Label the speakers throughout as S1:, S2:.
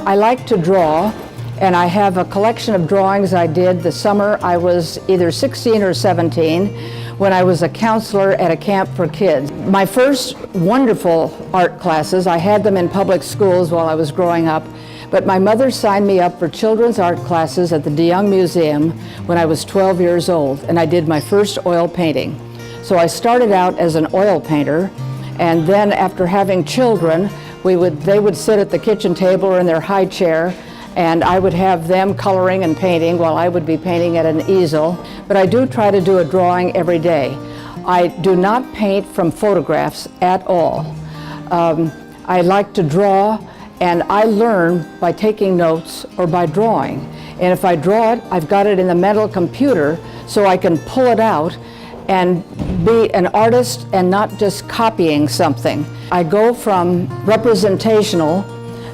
S1: I like to draw, and I have a collection of drawings I did the summer I was either 16 or 17 when I was a counselor at a camp for kids. My first wonderful art classes, I had them in public schools while I was growing up, but my mother signed me up for children's art classes at the DeYoung Museum when I was 12 years old, and I did my first oil painting. So I started out as an oil painter, and then after having children, they would sit at the kitchen table or in their high chair, and I would have them coloring and painting while I would be painting at an easel. But I do try to do a drawing every day. I do not paint from photographs at all. I like to draw, and I learn by taking notes or by drawing. And if I draw it, I've got it in the mental computer so I can pull it out and be an artist and not just copying something. I go from representational,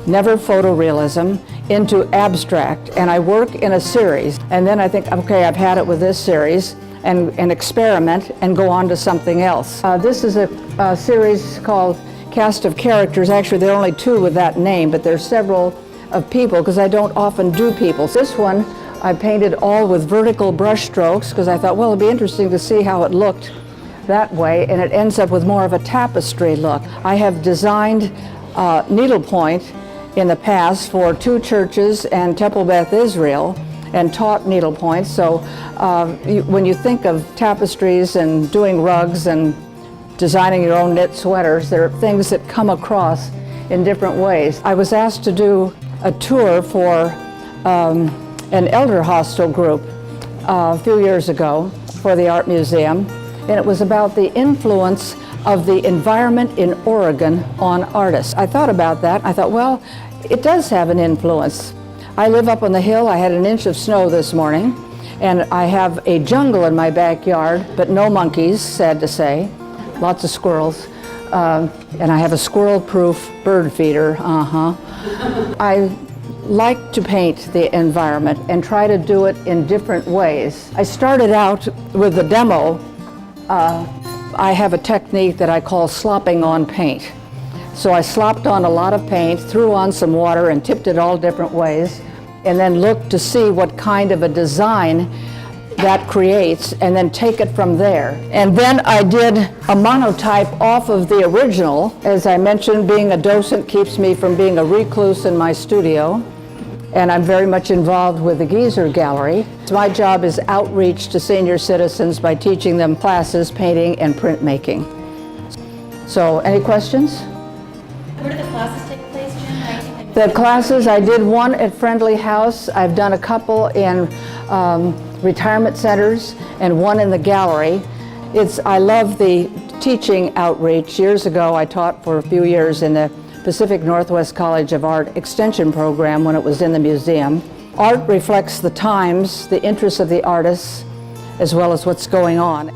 S1: never photorealism, into abstract, and I work in a series. And then I think, okay, I've had it with this series, and experiment and go on to something else. This is a series called Cast of Characters. Actually, there are only 2 with that name, but there's several of people because I don't often do people. This one I painted all with vertical brush strokes because I thought, well, it'd be interesting to see how it looked that way, and it ends up with more of a tapestry look. I have designed needlepoint in the past for 2 churches and Temple Beth Israel and taught needlepoint. So when you think of tapestries and doing rugs and designing your own knit sweaters, there are things that come across in different ways. I was asked to do a tour for an elder hostel group a few years ago for the Art Museum, and it was about the influence of the environment in Oregon on artists. I thought about that. I thought, well, it does have an influence. I live up on the hill. I had an inch of snow this morning, and I have a jungle in my backyard, but no monkeys, sad to say. Lots of squirrels, and I have a squirrel-proof bird feeder. I like to paint the environment and try to do it in different ways. I started out with the demo. I have a technique that I call slopping on paint. So I slopped on a lot of paint, threw on some water, and tipped it all different ways, and then looked to see what kind of a design that creates, and then take it from there. And then I did a monotype off of the original. As I mentioned, being a docent keeps me from being a recluse in my studio, and I'm very much involved with the Geezer Gallery. So my job is outreach to senior citizens by teaching them classes, painting, and printmaking. So, any questions?
S2: Where do the classes take place, Jim?
S1: The classes, I did one at Friendly House. I've done a couple in retirement centers and one in the gallery. I love the teaching outreach. Years ago, I taught for a few years in the Pacific Northwest College of Art Extension program when it was in the museum. Art reflects the times, the interests of the artists, as well as what's going on.